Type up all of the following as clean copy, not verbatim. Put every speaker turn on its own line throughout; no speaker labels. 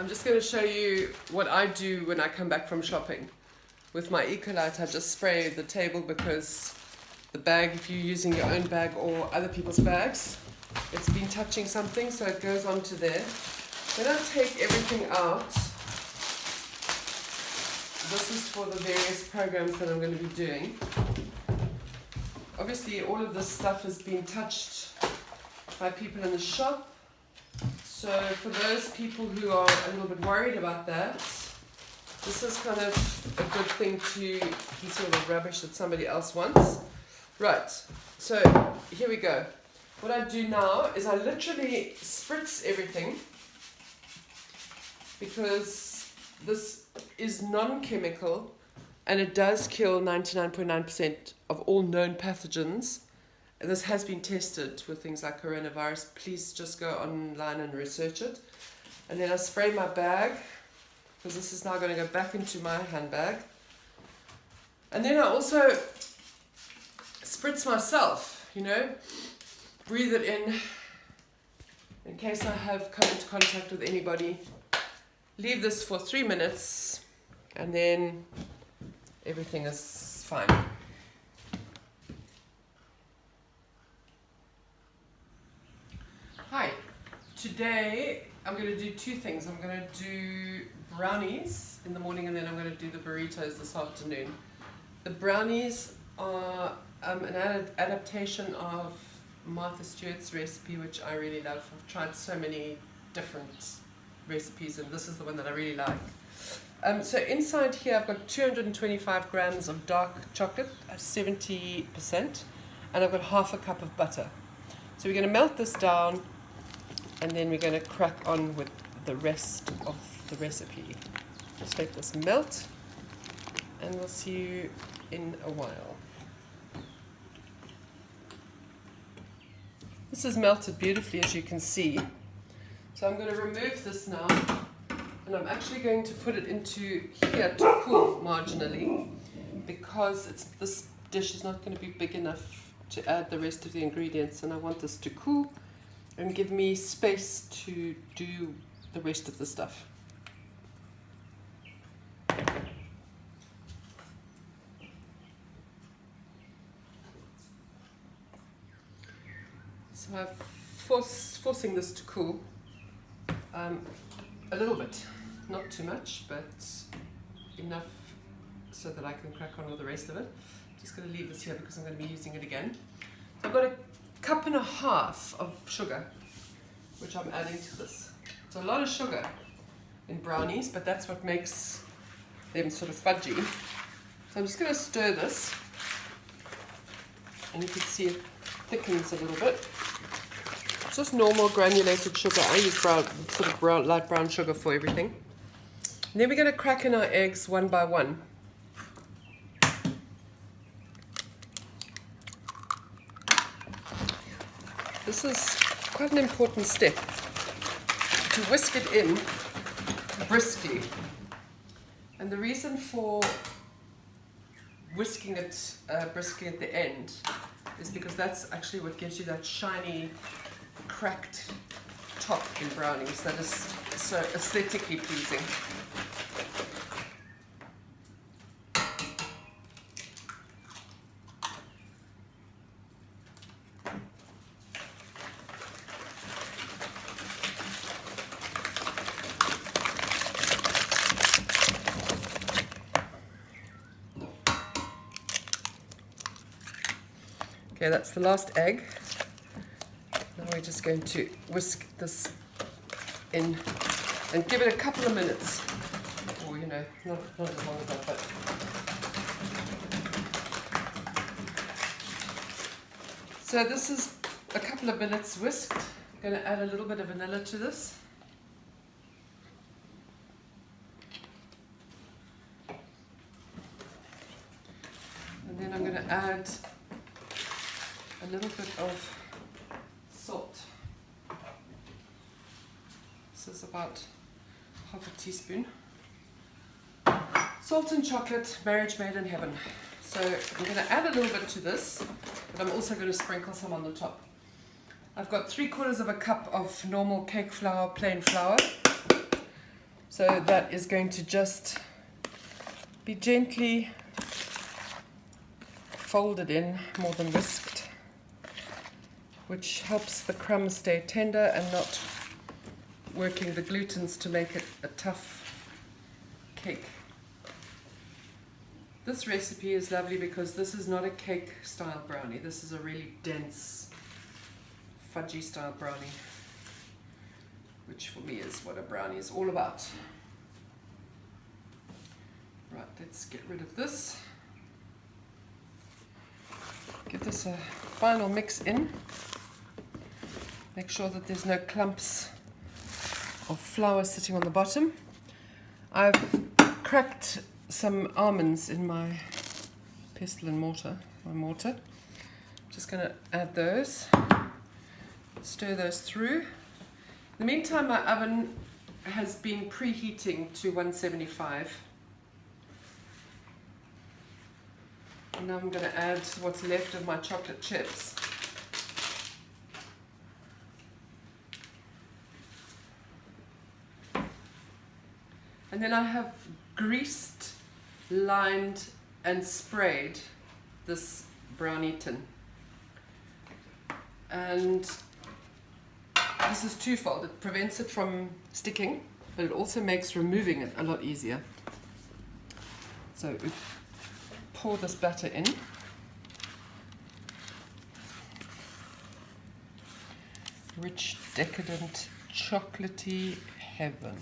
I'm just going to show you what I do when I come back from shopping. With my Ecolite, I just spray the table because the bag, if you're using your own bag or other people's bags, it's been touching something, so it goes onto there. Then I take everything out. This is for the various programs that I'm going to be doing. Obviously, all of this stuff has been touched by people in the shop. So for those people who are a little bit worried about that, this is kind of a good thing to conceal the rubbish that somebody else wants. Right, so here we go. What I do now is I literally spritz everything because this is non-chemical and it does kill 99.9% of all known pathogens. And this has been tested with things like coronavirus. Please just go online and research it. And then I spray my bag, because this is now going to go back into my handbag. And then I also spritz myself, breathe it in case I have come into contact with anybody. Leave this for 3 minutes, and then everything is fine. Hi, today I'm going to do two things. I'm going to do brownies in the morning and then I'm going to do the burritos this afternoon. The brownies are an adaptation of Martha Stewart's recipe, which I really love. I've tried so many different recipes and this is the one that I really like. So inside here I've got 225 grams of dark chocolate at 70%, and I've got half a cup of butter. So we're going to melt this down and then we're going to crack on with the rest of the recipe. Just let this melt and we'll see you in a while. This is melted beautifully, as you can see. So I'm going to remove this now and I'm actually going to put it into here to cool marginally because this dish is not going to be big enough to add the rest of the ingredients, and I want this to cool and give me space to do the rest of the stuff. So I'm forcing this to cool a little bit, not too much, but enough so that I can crack on with the rest of it. Just going to leave this here because I'm going to be using it again. So I've got a cup and a half of sugar, which I'm adding to this. It's a lot of sugar in brownies, but that's what makes them sort of fudgy. So I'm just going to stir this, and you can see it thickens a little bit. It's just normal granulated sugar. I use light brown sugar for everything. And then we're going to crack in our eggs one by one. This is quite an important step, to whisk it in briskly. And the reason for whisking it briskly at the end is because that's actually what gives you that shiny, cracked top in brownies that is so aesthetically pleasing. Okay, that's the last egg. Now we're just going to whisk this in and give it a couple of minutes. Or, not as long as that, but. So this is a couple of minutes whisked. I'm going to add a little bit of vanilla to this. And then I'm going to add a little bit of salt. This is about half a teaspoon. Salt and chocolate, marriage made in heaven. So I'm going to add a little bit to this, but I'm also going to sprinkle some on the top. I've got 3/4 of a cup of normal cake flour, plain flour. So that is going to just be gently folded in more than whisked, which helps the crumbs stay tender and not working the glutens to make it a tough cake. This recipe is lovely because this is not a cake style brownie. This is a really dense fudgy style brownie, which for me is what a brownie is all about. Right, let's get rid of this. Give this a final mix in. Make sure that there's no clumps of flour sitting on the bottom. I've cracked some almonds in my pestle and mortar. Just going to add those. Stir those through. In the meantime, my oven has been preheating to 175. And now I'm going to add what's left of my chocolate chips. And then I have greased, lined and sprayed this brownie tin. And this is twofold. It prevents it from sticking, but it also makes removing it a lot easier. So we pour this batter in. Rich, decadent, chocolatey heaven.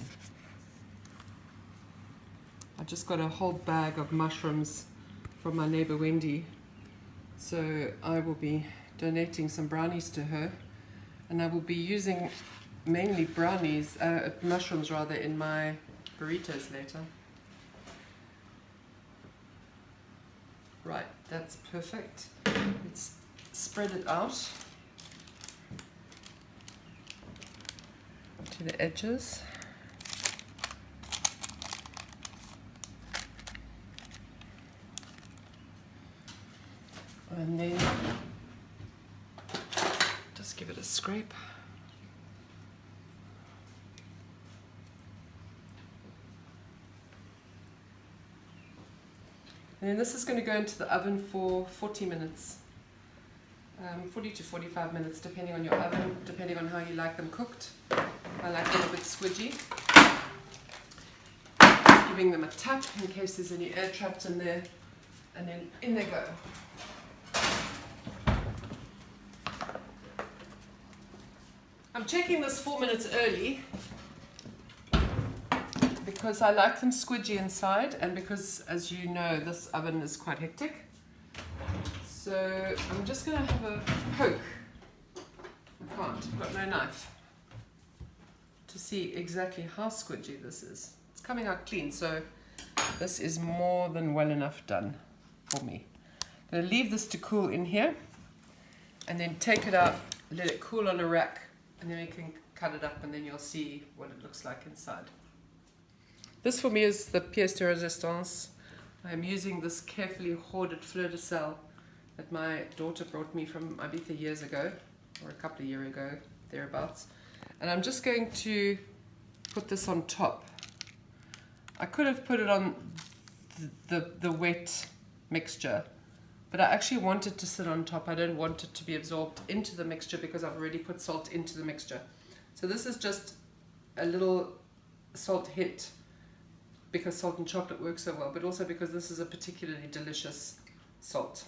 I just got a whole bag of mushrooms from my neighbor Wendy, so I will be donating some brownies to her, and I will be using mainly mushrooms rather, in my burritos later. Right, that's perfect. Let's spread it out to the edges. And then just give it a scrape. And then this is going to go into the oven for 40 minutes. 40 to 45 minutes, depending on your oven, depending on how you like them cooked. I like them a bit squidgy. Just giving them a tap in case there's any air trapped in there. And then in they go. I'm checking this 4 minutes early because I like them squidgy inside, and because, as you know, this oven is quite hectic. So I'm just going to have a poke. I can't, I've got no knife, to see exactly how squidgy this is. It's coming out clean, so this is more than well enough done for me. I'm going to leave this to cool in here and then take it out, let it cool on a rack, and then we can cut it up and then you'll see what it looks like inside. This for me is the pièce de résistance. I'm using this carefully hoarded fleur de sel that my daughter brought me from Ibiza years ago, or a couple of years ago, thereabouts. And I'm just going to put this on top. I could have put it on the wet mixture, but I actually want it to sit on top. I don't want it to be absorbed into the mixture because I've already put salt into the mixture. So this is just a little salt hit because salt and chocolate work so well, but also because this is a particularly delicious salt.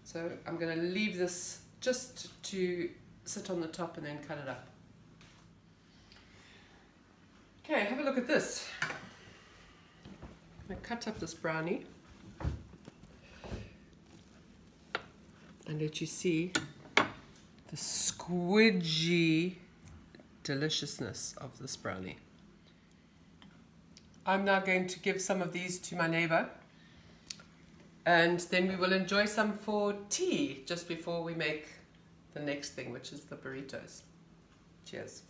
So I'm going to leave this just to sit on the top and then cut it up. Okay, have a look at this. I'm going to cut up this brownie and let you see the squidgy deliciousness of this brownie. I'm now going to give some of these to my neighbor, and then we will enjoy some for tea just before we make the next thing, which is the burritos. Cheers.